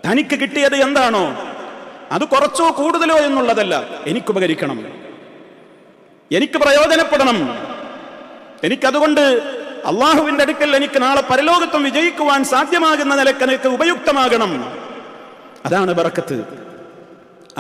തനിക്ക് കിട്ടിയത് എന്താണോ അത് കുറച്ചോ കൂടുതലോ എന്നുള്ളതല്ല, എനിക്കുപകരിക്കണം, എനിക്ക് പ്രയോജനപ്പെടണം, എനിക്കതുകൊണ്ട് അള്ളാഹുവിന്റെ അടുക്കൽ എനിക്ക് നാളെ പരലോകത്വം വിജയിക്കുവാൻ സാധ്യമാകുന്ന നിലക്ക് എനിക്ക് ഉപയുക്തമാകണം. അതാണ് ബറക്കത്ത്.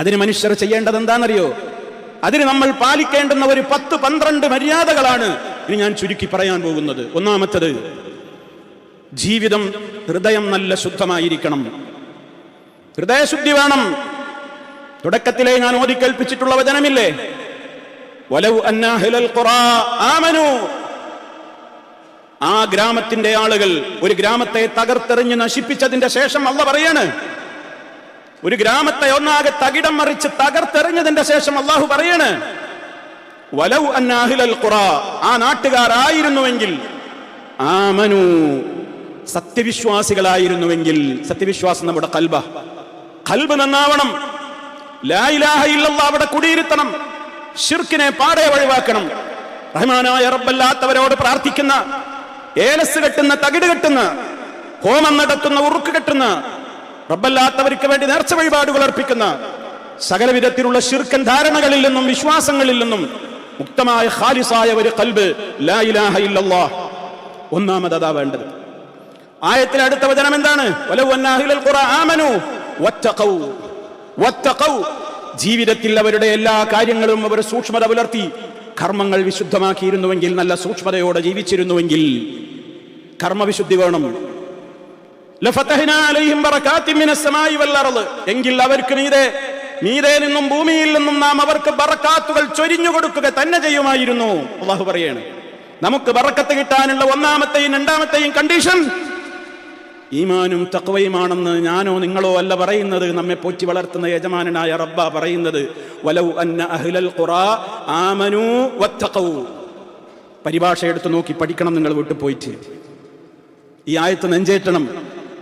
അതിന് മനുഷ്യർ ചെയ്യേണ്ടത് എന്താണെന്നറിയോ? അതിന് നമ്മൾ പാലിക്കേണ്ടുന്ന ഒരു 10-12 മര്യാദകളാണ് ഇനി ഞാൻ ചുരുക്കി പറയാൻ പോകുന്നത്. ഒന്നാമത്തത്, ജീവിതം, ഹൃദയം നല്ല ശുദ്ധമായിരിക്കണം, ഹൃദയശുദ്ധി വേണം. തുടക്കത്തിലെ ഞാൻ ഓതിക്കേൽപ്പിച്ചിട്ടുള്ള വചനമില്ലേ, വലൗ അന്നാ അഹ്ലൽ ഖുറാ ആമനൂ, ആ ഗ്രാമത്തിന്റെ ആളുകൾ ഒരു ഗ്രാമത്തെ തകർത്തെറിഞ്ഞ് നശിപ്പിച്ചതിന്റെ ശേഷം അല്ലാഹു പറയാണ്, ഒരു ഗ്രാമത്തെ ഒന്നാകെ തകിടം മറിച്ച് തകർത്തെറിഞ്ഞതിന്റെ ശേഷം അല്ലാഹു പറയാണ്, വലൗ അന്നാ അഹ്ലൽ ഖുറാ, ആ നാട്ടുകാരായിരുന്നുവെങ്കിൽ, ആമനൂ, സത്യവിശ്വാസികളായിരുന്നുവെങ്കിൽ. സത്യവിശ്വാസം നമ്മുടെ ഖൽബ് നന്നാവണം, ലാ ഇലാഹ ഇല്ലല്ലാഹ് അവിടെ കുടിയിരുത്തണം, ശിർക്കിനെ പാടെ ഒഴിവാക്കണം. റഹ്മാനായ റബ്ബല്ലാത്തവരോട് പ്രാർത്ഥിക്കുന്ന, ഏലസ് കെട്ടുന്ന, തകിട് കെട്ടുന്ന, ഹോമം നടത്തുന്ന, ഉറുക്ക് കെട്ടുന്ന, റബ്ബല്ലാത്തവർക്ക് വേണ്ടി നേർച്ച വഴിപാടുകൾ അർപ്പിക്കുന്ന, സകല വിധത്തിലുള്ള ശിർക്കൻ ധാരണകളിൽ നിന്നും വിശ്വാസങ്ങളിൽ നിന്നും മുക്തമായ ഖാലിസായ ഒരു ഖൽബ്, ലാ ഇലാഹ ഇല്ലല്ലാഹ്. ഒന്നാമത് അതാ വേണ്ടത്. ആയത്തിലെ അടുത്ത വചനം എന്താണ്? വലൗ അന്നാ അഹ്ലൽ ഖുറാ ആമനൂ വത്തഖൗ, ജീവിതത്തിൽ അവരുടെ എല്ലാ കാര്യങ്ങളും അവർ സൂക്ഷ്മത പുലർത്തി കർമ്മങ്ങൾ വിശുദ്ധമാക്കിയിരുന്നുവെങ്കിൽ, നല്ല സൂക്ഷ്മതയോടെ ജീവിച്ചിരുന്നുവെങ്കിൽ, കർമ്മവിശുദ്ധി വേണം. ലഫതഹ്നാ അലൈഹിം ബറകാത്തിൻ മിനസ് സമാഇ വൽ അർള്, എങ്കിൽ അവർക്ക് മീതെ നിന്നും ഭൂമിയിൽ നിന്നും നാം അവർക്ക് ബറകാത്തുകൾ ചൊരിഞ്ഞു കൊടുക്കുക തന്നെ ചെയ്യുമായിരുന്നു. അല്ലാഹു പറയാണ്, നമുക്ക് ബറക്കത്ത് കിട്ടാനുള്ള ഒന്നാമത്തെയും രണ്ടാമത്തെയും കണ്ടീഷൻ ഈമാനും തഖ്വയുമാണെന്ന് ഞാനോ നിങ്ങളോ അല്ല പറയുന്നത്, നമ്മെ പോറ്റി വളർത്തുന്ന യജമാനനായ റബ്ബ പറയുന്നത്. വലൗ അന്ന അഹ്ലൽ ഖുറാ ആമനൂ വത്തഖൗ. പരിഭാഷ എടുത്ത് നോക്കി പഠിക്കണം നിങ്ങൾ വീട്ടിൽ പോയിട്ട്. ഈ ആയത്ത് നെഞ്ചേറ്റണം.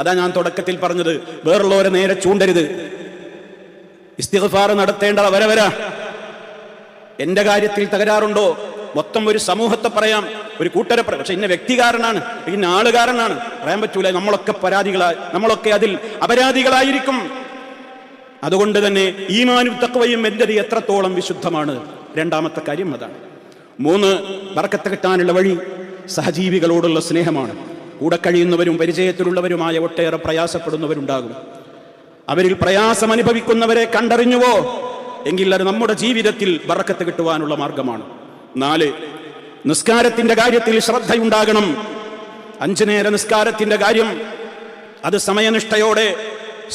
അതാ ഞാൻ തുടക്കത്തിൽ പറഞ്ഞത്, വേറുള്ളവരെ നേരെ ചൂണ്ടരുത്. ഇസ്തിഗ്ഫാർ നടത്തേണ്ടത് വര. എന്റെ കാര്യത്തിൽ തകരാറുണ്ടോ? മൊത്തം ഒരു സമൂഹത്തെ പറയാം, ഒരു കൂട്ടരെ പറയാം, പക്ഷെ ഇന്ന വ്യക്തികാരനാണ്, ഇന്ന ആളുകാരനാണ് പറയാൻ പറ്റൂല. നമ്മളൊക്കെ അതിൽ അപരാധികളായിരിക്കും. അതുകൊണ്ട് തന്നെ ഈമാനും തഖ്വയും എന്റേത് എത്രത്തോളം വിശുദ്ധമാണ്. രണ്ടാമത്തെ കാര്യം അതാണ്. 3, ബറക്കത്ത് കിട്ടാനുള്ള വഴി സഹജീവികളോടുള്ള സ്നേഹമാണ്. കൂടെ കഴിയുന്നവരും പരിചയത്തിലുള്ളവരുമായ ഒട്ടേറെ പ്രയാസപ്പെടുന്നവരുണ്ടാകും. അവരിൽ പ്രയാസം അനുഭവിക്കുന്നവരെ കണ്ടറിഞ്ഞുവോ എങ്കിൽ അത് നമ്മുടെ ജീവിതത്തിൽ ബറക്കത്ത് കിട്ടുവാനുള്ള മാർഗമാണ്. 4, നിസ്കാരത്തിന്റെ കാര്യത്തിൽ ശ്രദ്ധയുണ്ടാകണം. 5 നേര നിസ്കാരത്തിന്റെ കാര്യം അത് സമയനിഷ്ഠയോടെ,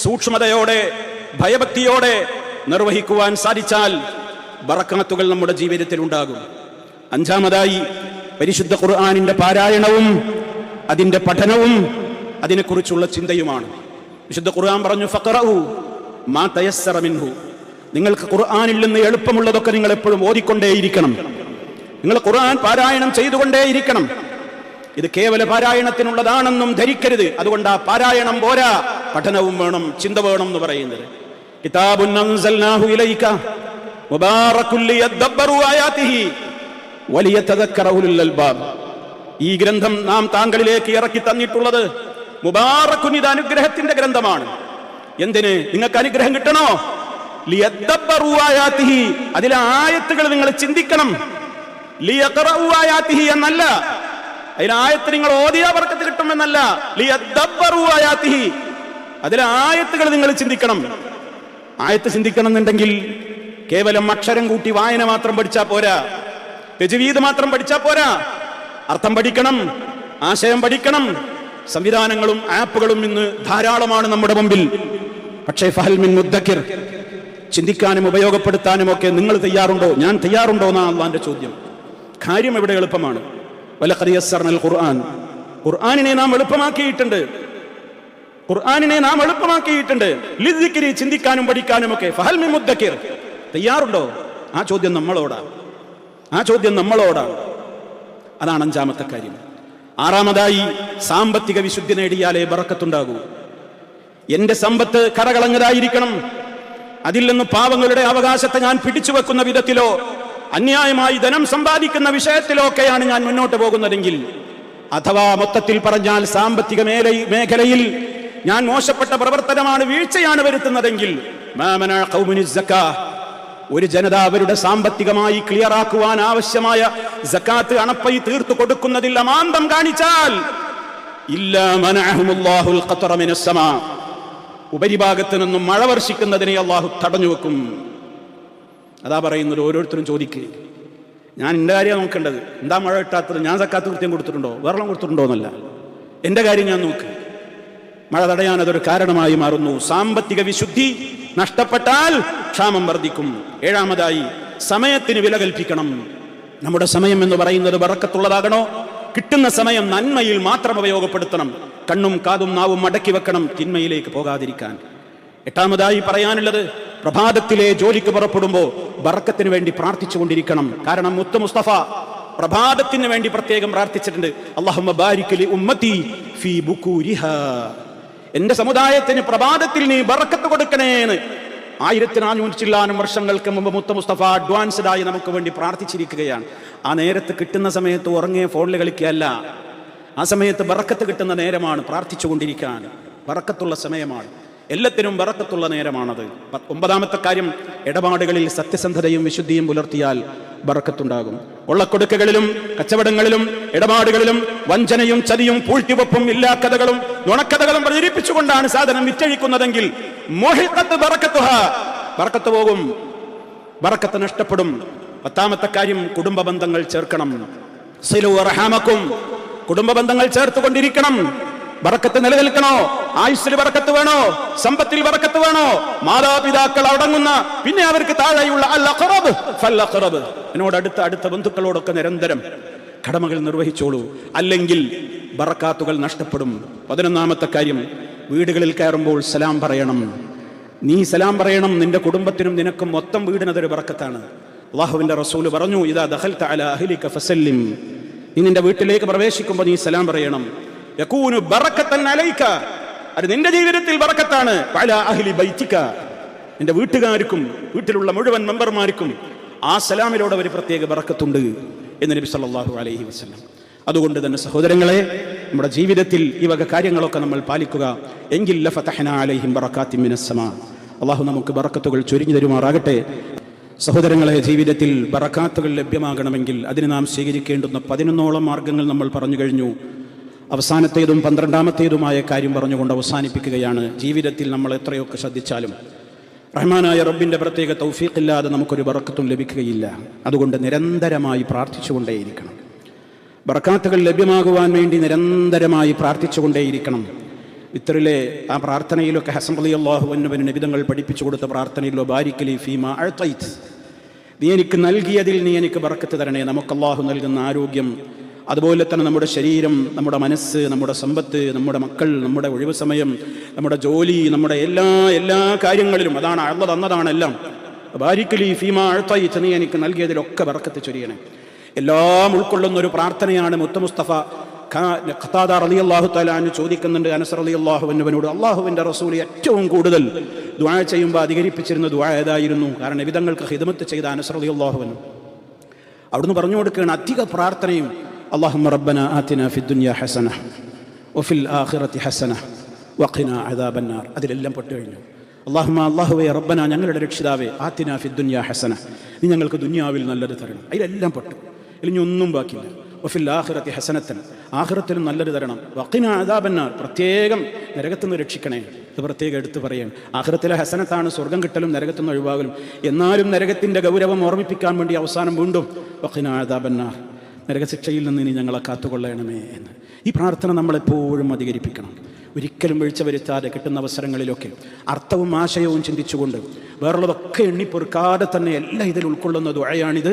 സൂക്ഷ്മതയോടെ, ഭയഭക്തിയോടെ നിർവഹിക്കുവാൻ സാധിച്ചാൽ ബറക്കാത്തുകൾ നമ്മുടെ ജീവിതത്തിൽ ഉണ്ടാകും. 5ാമതായി പരിശുദ്ധ ഖുർആനിന്റെ പാരായണവും അതിന്റെ പഠനവും അതിനെക്കുറിച്ചുള്ള ചിന്തയുമാണ്. വിശുദ്ധ ഖുർആൻ പറഞ്ഞു, ഫഖറഉ മാ തയസ്സറ മിൻഹു, നിങ്ങൾക്ക് ഖുർആനിൽ നിന്ന് എളുപ്പമുള്ളതൊക്കെ നിങ്ങൾ എപ്പോഴും ഓതിക്കൊണ്ടേയിരിക്കണം. നിങ്ങൾ ഖുർആൻ പാരായണം ചെയ്തുകൊണ്ടേയിരിക്കണം. ഇത് കേവല പാരായണത്തിനുള്ളതാണെന്നും ധരിക്കരുത്. അതുകൊണ്ട് ആ പാരായണം പോരാ, പഠനവും വേണം, ചിന്ത വേണം എന്ന് പറയുന്നത്. കിതാബുൻ അൻസൽനാഹു ഇലൈക മുബാറകുൻ ലിയദ്ദബ്ബറു ആയാതിഹി വലിയതദക്കറ ഉലുൽ അൽബാബ്. ഈ ഗ്രന്ഥം നാം താങ്കളിലേക്ക് ഇറക്കി തന്നിട്ടുള്ളത് മുബാറകുൻ, ഇത് അനുഗ്രഹത്തിന്റെ ഗ്രന്ഥമാണ്. എന്തിന്? നിങ്ങൾക്ക് അനുഗ്രഹം കിട്ടണോ? ലിയദ്ദബ്ബറു ആയാതിഹി, അതിലെ ആയത്തുകൾ നിങ്ങൾ ചിന്തിക്കണം. ലിയഖറഉ ആയാതിഹി എന്നല്ല, അതിലെ ആയത്ത് നിങ്ങൾ ഓതിയാ ബറക്കത്ത് കിട്ടുമെന്നല്ല. ലിയദ്ദബ്ബറു ആയാതിഹി, അതിലെ ആയത്തുകൾ നിങ്ങൾ ചിന്തിക്കണം. ആയത്ത് ചിന്തിക്കണം എന്നുണ്ടെങ്കിൽ കേവലം അക്ഷരം കൂട്ടി വായന മാത്രം പഠിച്ചാൽ പോരാ, തജ്വീദ് മാത്രം പഠിച്ചാൽ പോരാ. അർത്ഥം പഠിക്കണം, ആശയം പഠിക്കണം. സംവിധാനങ്ങളും ആപ്പുകളും ഇന്ന് ധാരാളമാണ് നമ്മുടെ മുമ്പിൽ. പക്ഷേ ഫഹൽ മിൻ മുദ്ദക്കിർ, ചിന്തിക്കാനും ഉപയോഗപ്പെടുത്താനും ഒക്കെ നിങ്ങൾ തയ്യാറുണ്ടോ? ഞാൻ തയ്യാറുണ്ടോ എന്നാണ് അള്ളാന്റെ ചോദ്യം. കാര്യം ഇവിടെ എളുപ്പമാണ്. വലഖദ് യസ്സർനൽ ഖുർആൻ, ഖുർആനിനെ നാം എളുപ്പമാക്കിയിട്ടുണ്ട്. ഖുർആനിനെ നാം എളുപ്പമാക്കിയിട്ടുണ്ട്. ലിദ്ദിക്രി, ചിന്തിക്കാനും പഠിക്കാനും ഒക്കെ. ഫഹൽ മിൻ മുദ്ദക്കിർ, തയ്യാറുണ്ടോ? ആ ചോദ്യം നമ്മളോടാണ്. അതാണ് 5ാമത്തെ കാര്യം. 6ാമതായി സാമ്പത്തിക വിശുദ്ധി നേടിയാലേ ബറക്കത്തുണ്ടാകൂ. എന്റെ സമ്പത്ത് കറകളഞ്ഞതായിരിക്കണം. അതിൽ നിന്ന് പാവങ്ങളുടെ അവകാശത്തെ ഞാൻ പിടിച്ചു വെക്കുന്ന വിധത്തിലോ അന്യായമായി ധനം സമ്പാദിക്കുന്ന വിഷയത്തിലോ ഒക്കെയാണ് ഞാൻ മുന്നോട്ട് പോകുന്നതെങ്കിൽ, അഥവാ മൊത്തത്തിൽ പറഞ്ഞാൽ സാമ്പത്തിക മേഖലയിൽ ഞാൻ മോശപ്പെട്ട പ്രവർത്തനമാണ്, വീഴ്ചയാണ് വരുത്തുന്നതെങ്കിൽ ഒരു ജനത അവരുടെ സാമ്പത്തികമായി ക്ലിയറാക്കുവാൻ ആവശ്യമായ സക്കാത്ത് അണപ്പൈ തീർത്തു കൊടുക്കുന്നതിൽ അമാന്തം കാണിച്ചാൽ ഉപരിഭാഗത്ത് നിന്നും മഴ വർഷിക്കുന്നതിനെ അള്ളാഹു തടഞ്ഞു വെക്കും. അതാ പറയുന്നത്. ഓരോരുത്തരും ചോദിക്കുക, ഞാൻ എൻ്റെ കാര്യം നോക്കേണ്ടത്, എന്താ മഴ കിട്ടാത്തത്? ഞാൻ സക്കാത്ത് കൃത്യം കൊടുത്തിട്ടുണ്ടോ, വെള്ളം കൊടുത്തിട്ടുണ്ടോ എന്നല്ല, എൻ്റെ കാര്യം ഞാൻ നോക്ക്. മഴ തടയാൻ അതൊരു കാരണമായി മാറുന്നു. സാമ്പത്തിക വിശുദ്ധി നഷ്ടപ്പെട്ടാൽ ക്ഷാമം വർദ്ധിക്കും. ഏഴാമതായി, സമയത്തിന് വില കൽപ്പിക്കണം. നമ്മുടെ സമയം എന്ന് പറയുന്നത് ബറക്കത്തുള്ളതാകണോ? കിട്ടുന്ന സമയം നന്മയിൽ മാത്രം ഉപയോഗപ്പെടുത്തണം. കണ്ണും കാതും നാവും മടക്കി വെക്കണം, തിന്മയിലേക്ക് പോകാതിരിക്കാൻ. എട്ടാമതായി പറയാനുള്ളത്, പ്രഭാതത്തിലെ ജോലിക്ക് പുറപ്പെടുമ്പോൾ ബറക്കത്തിന് വേണ്ടി പ്രാർത്ഥിച്ചുകൊണ്ടിരിക്കണം. കാരണം മുത്ത് മുസ്തഫ പ്രഭാതത്തിന് വേണ്ടി പ്രത്യേകം പ്രാർത്ഥിച്ചിട്ടുണ്ട്. അല്ലാഹുമ്മ ബാരിക് ലി ഉമ്മത്തി ഫീ ബുകൂരിഹാ, എന്റെ സമുദായത്തിന് പ്രഭാതത്തിൽ നീ ബറക്കത്ത് കൊടുക്കണേന്ന് 1400 ചില്ലാനും വർഷങ്ങൾക്ക് മുമ്പ് മുത്ത മുസ്തഫ അഡ്വാൻസ്ഡ് ആയി നമുക്ക് വേണ്ടി പ്രാർത്ഥിച്ചിരിക്കുകയാണ്. ആ നേരത്ത് കിട്ടുന്ന സമയത്ത് ഉറങ്ങിയ ഫോണിൽ കളിക്കുകയല്ല. ആ സമയത്ത് ബറക്കത്ത് കിട്ടുന്ന നേരമാണ്, പ്രാർത്ഥിച്ചുകൊണ്ടിരിക്കാൻ ബറക്കത്തുള്ള സമയമാണ്. എല്ലാത്തിനും ബറക്കത്തുള്ള നേരമാണത്. 9ാമത്തെ കാര്യം, ഇടപാടുകളിൽ സത്യസന്ധതയും വിശുദ്ധിയും പുലർത്തിയാൽ ബറക്കത്തുണ്ടാകും. കൊള്ളക്കൊടുക്കകളിലും കച്ചവടങ്ങളിലും ഇടപാടുകളിലും വഞ്ചനയും ചതിയും പൂഴ്ത്തിവെപ്പും ഇല്ലാക്കഥകളും നുണക്കഥകളും പ്രചരിപ്പിച്ചുകൊണ്ടാണ് സാധനം വിറ്റഴിക്കുന്നതെങ്കിൽ ബറക്കത്ത് പോകും, ബറക്കത്ത് നഷ്ടപ്പെടും. 10ാമത്തെ കാര്യം, കുടുംബ ബന്ധങ്ങൾ ചേർക്കണം. സിലു അർഹാമക്കും, കുടുംബ ബന്ധങ്ങൾ ചേർത്തുകൊണ്ടിരിക്കണം. ബറക്കത്ത് നിലനിൽക്കണോ? ആയുസ്സിൽ ബറക്കത്ത് വേണോ? സമ്പത്തിൽ ബറക്കത്ത് വേണോ? മാതാപിതാക്കൾ അടങ്ങുന്ന, പിന്നെ അവർക്ക് താഴെയുള്ള എന്നോട് അടുത്ത ബന്ധുക്കളോടൊക്കെ നിരന്തരം കടമകൾ നിർവഹിച്ചോളൂ, അല്ലെങ്കിൽ ബറക്കാത്തുകൾ നഷ്ടപ്പെടും. 11ാമത്തെ കാര്യം, വീടുകളിൽ കയറുമ്പോൾ സലാം പറയണം. നീ സലാം പറയണം. നിന്റെ കുടുംബത്തിനും നിനക്കും മൊത്തം വീടിനതൊരു ബറക്കത്താണ്. അല്ലാഹുവിന്റെ റസൂൽ പറഞ്ഞു, ഇദാ ദഖൽത അലാ അഹ്ലിക ഫസല്ലിം, നീ നിന്റെ വീട്ടിലേക്ക് പ്രവേശിക്കുമ്പോൾ നീ സലാം പറയണം. യകൂനു ബറക്കത്തൻ അലൈക, അത് നിന്റെ ജീവിതത്തിൽ ബറക്കത്താണ്. വഅലാ അഹ്ലി ബൈതിക, നിന്റെ വീട്ടുകാർക്കും വീട്ടിലുള്ള മുഴുവൻ മെമ്പർമാർക്കും ആ സലാമിലൂടെ ഒരു പ്രത്യേക ബറക്കത്തുണ്ട് എന്ന് നബി സല്ലല്ലാഹു അലൈഹി വസല്ലം. അതുകൊണ്ട് തന്നെ സഹോദരങ്ങളെ, നമ്മുടെ ജീവിതത്തിൽ ഈ വക കാര്യങ്ങളൊക്കെ നമ്മൾ പാലിക്കുക. എങ്കിൽ ലഫതഹ്നാ അലൈഹിം ബറകാത്തിൻ മിനസ് സമാ, അല്ലാഹു നമുക്ക് ബറക്കത്തുകൾ ചൊരിഞ്ഞു തരുമാറാകട്ടെ. സഹോദരങ്ങളെ, ജീവിതത്തിൽ ബറക്കാത്തുകൾ ലഭ്യമാകണമെങ്കിൽ അതിന് നാം സ്വീകരിക്കേണ്ടുന്ന 11ഓളം മാർഗങ്ങൾ നമ്മൾ പറഞ്ഞു കഴിഞ്ഞു. അവസാനത്തേതും 12ാമത്തേതുമായ കാര്യം പറഞ്ഞുകൊണ്ട് അവസാനിപ്പിക്കുകയാണ്. ജീവിതത്തിൽ നമ്മൾ എത്രയൊക്കെ ശ്രദ്ധിച്ചാലും റഹ്മാനായ റബ്ബിൻ്റെ പ്രത്യേക തൗഫീഖില്ലാതെ നമുക്കൊരു ബറക്കത്തും ലഭിക്കുകയില്ല. അതുകൊണ്ട് നിരന്തരമായി പ്രാർത്ഥിച്ചുകൊണ്ടേയിരിക്കണം. ബറക്കാത്തുകൾ ലഭ്യമാകുവാൻ വേണ്ടി നിരന്തരമായി പ്രാർത്ഥിച്ചുകൊണ്ടേയിരിക്കണം. ഇത്തറിലെ ആ പ്രാർത്ഥനയിലൊക്കെ ഹസൻ റളിയല്ലാഹു അൻഹു നബിതങ്ങൾ പഠിപ്പിച്ചു കൊടുത്ത പ്രാർത്ഥനയിലോ ബാരിക് ലി ഫീമാ അഅതൈത്, നീ എനിക്ക് നൽകിയതിൽ നീ എനിക്ക് ബറക്കത്ത് തരണേ. നമുക്ക് അല്ലാഹു നൽകുന്ന ആരോഗ്യം, അതുപോലെ തന്നെ നമ്മുടെ ശരീരം, നമ്മുടെ മനസ്സ്, നമ്മുടെ സമ്പത്ത്, നമ്മുടെ മക്കൾ, നമ്മുടെ ഒഴിവ് സമയം, നമ്മുടെ ജോലി, നമ്മുടെ എല്ലാ കാര്യങ്ങളിലും അതാണ് അല്ലാഹു തന്നതാണ് എല്ലാം. ബാരിക് ലി ഫീമാ അഅതൈത്, നീ എനിക്ക് നൽകിയതിലൊക്കെ ബറക്കത്ത് ചൊരിയണേ. എല്ലാം ഉൾക്കൊള്ളുന്ന ഒരു പ്രാർത്ഥനയാണ്. മുത്ത മുസ്തഫ ഖതാദ റളിയല്ലാഹു തആല അൻഹു ചോദിക്കുന്നുണ്ട് അനസ് റളിയല്ലാഹു അൻഹുവിനോട്, അല്ലാഹുവിൻ്റെ റസൂൽ ഏറ്റവും കൂടുതൽ ദുആ ചെയ്യുമ്പോൾ അധികരിപ്പിച്ചിരുന്ന ദുആ ഏതായിരുന്നു? കാരണം നബിതങ്ങൾക്ക് ഖിദ്മത്ത് ചെയ്ത അനസ് റളിയല്ലാഹു അൻഹു അവിടുന്ന് പറഞ്ഞു കൊടുക്കുകയാണ് അധിക പ്രാർത്ഥനയും അല്ലാഹുമ്മ റബ്ബനാ ആതിനാ ഫിദ്ദുനിയാ ഹസന വഫിൽ ആഖിറതി ഹസന വഖിനാ അദാബന്നാർ. അതിലെല്ലാം പെട്ടു കഴിഞ്ഞു. അല്ലാഹുവേ റബ്ബന, ഞങ്ങളുടെ രക്ഷിതാവേ, ആതിനാ ഫിദ്ദുനിയാ ഹസന, നീ ഞങ്ങൾക്ക് ദുനിയാവിൽ നല്ലത് തരണം. അതിലെല്ലാം പെട്ടു, ഇനി ഒന്നും ബാക്കിയില്ല. വഫിൽ ആഖിറതി ഹസനത്തൻ, ആഖിറത്തിലും നല്ലത് തരണം. വഖിനാ അദാബന്നാർ, പ്രത്യേകം നരകത്തിൽ നിന്ന് രക്ഷിക്കണേ. ഇത് പ്രത്യേകം എടുത്തു പറയണം. ആഖിറത്തിലെ ഹസനത്താണ് സ്വർഗം കിട്ടലും നരകത്തിൽ നിന്ന് ഒഴിവാകലും. എന്നാലും നരകത്തിൻ്റെ ഗൗരവം ഓർമ്മിപ്പിക്കാൻ വേണ്ടി അവസാനം വീണ്ടും വഖിനാ അദാബന്നാർ, നരകശിക്ഷയിൽ നിന്ന് ഇനി ഞങ്ങളെ കാത്തുകൊള്ളണമേ എന്ന്. ഈ പ്രാർത്ഥന നമ്മളെപ്പോഴും അധികരിപ്പിക്കണം. ഒരിക്കലും വീഴ്ച വരുത്താതെ കിട്ടുന്ന അവസരങ്ങളിലൊക്കെ അർത്ഥവും ആശയവും ചിന്തിച്ചുകൊണ്ട് വേറുള്ളതൊക്കെ എണ്ണിപ്പൊറുക്കാതെ തന്നെ എല്ലാം ഇതിൽ ഉൾക്കൊള്ളുന്ന ദുആയാണിത്.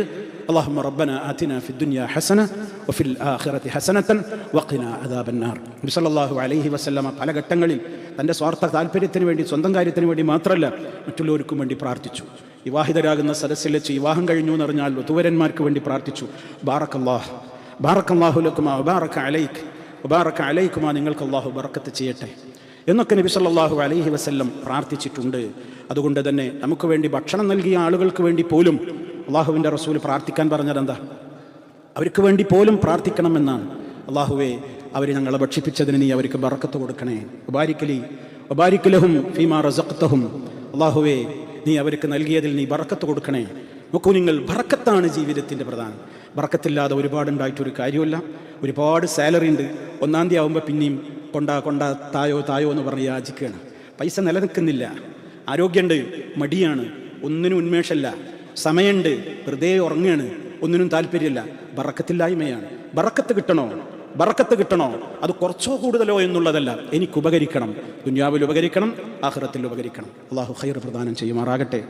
അല്ലാഹുമ്മ റബ്ബന ആതിനാ ഫിദ്ദുനിയാ ഹസന വഫിൽ ആഖിറതി ഹസനതൻ വഖിനാ അദാബന്നാർ. നബി സല്ലല്ലാഹു അലൈഹി വസല്ലമ പല ഘട്ടങ്ങളിൽ തൻ്റെ സ്വാർത്ഥ താല്പര്യത്തിന് വേണ്ടി, സ്വന്തം കാര്യത്തിന് വേണ്ടി മാത്രമല്ല മറ്റുള്ളവർക്കും വേണ്ടി പ്രാർത്ഥിച്ചു. വിവാഹിതരാകുന്ന സദസ്സിൽ വെച്ച് വിവാഹം കഴിഞ്ഞു എന്നറിഞ്ഞാൽ വധൂവരന്മാർക്ക് വേണ്ടി പ്രാർത്ഥിച്ചു. ബാറക്കല്ലാഹു ലക്കുമാ വബാറക അലൈക് വബാറക അലൈക്കുമാ, നിങ്ങൾക്ക് അല്ലാഹു ബറക്കത്ത് ചെയ്യട്ടെ എന്നൊക്കെ നബി സല്ലല്ലാഹു അലൈഹി വസല്ലം പ്രാർത്ഥിച്ചിട്ടുണ്ട്. അതുകൊണ്ട് തന്നെ നമുക്ക് വേണ്ടി ഭക്ഷണം നൽകിയ ആളുകൾക്ക് വേണ്ടി പോലും അള്ളാഹുവിൻ്റെ റസൂൽ പ്രാർത്ഥിക്കാൻ പറഞ്ഞതെന്താ? അവർക്ക് വേണ്ടി പോലും പ്രാർത്ഥിക്കണമെന്നാണ്. അല്ലാഹുവേ, അവർ ഞങ്ങളെ ഭക്ഷിപ്പിച്ചതിന് നീ അവർക്ക് ബറക്കത്ത് കൊടുക്കണേ. വബാരിക്കലഹും ഫീമാ റസഖ്തഹും, അല്ലാഹുവേ നീ അവർക്ക് നൽകിയതിൽ നീ ബറക്കത്ത് കൊടുക്കണേ. നോക്കൂ നിങ്ങൾ, ബറക്കത്താണ് ജീവിതത്തിൻ്റെ പ്രധാനം. ബറക്കത്തില്ലാതെ ഒരുപാടുണ്ടായിട്ടൊരു കാര്യമില്ല. ഒരുപാട് സാലറി ഉണ്ട്, 1-ാം തീയതി ആകുമ്പോൾ പിന്നെയും കൊണ്ടാ തായോ എന്ന് പറഞ്ഞ് യാചിക്കുകയാണ്. പൈസ നിലനിൽക്കുന്നില്ല. ആരോഗ്യമുണ്ട്, മടിയാണ്, ഒന്നിനും ഉന്മേഷമല്ല. സമയമുണ്ട്, വെറുതെ ഉറങ്ങുകയാണ്, ഒന്നിനും താല്പര്യമില്ല. ബറക്കത്തില്ലായ്മയാണ്. ബറക്കത്ത് കിട്ടണോ അത് കുറച്ചോ കൂടുതലോ എന്നുള്ളതല്ല, എനിക്ക് ഉപകരിക്കണം. ദുനിയാവിൽ ഉപകരിക്കണം, ആഖിറത്തിൽ ഉപകരിക്കണം. അല്ലാഹു ഖൈർ പ്രദാനം ചെയ്യുമാറാകട്ടെ.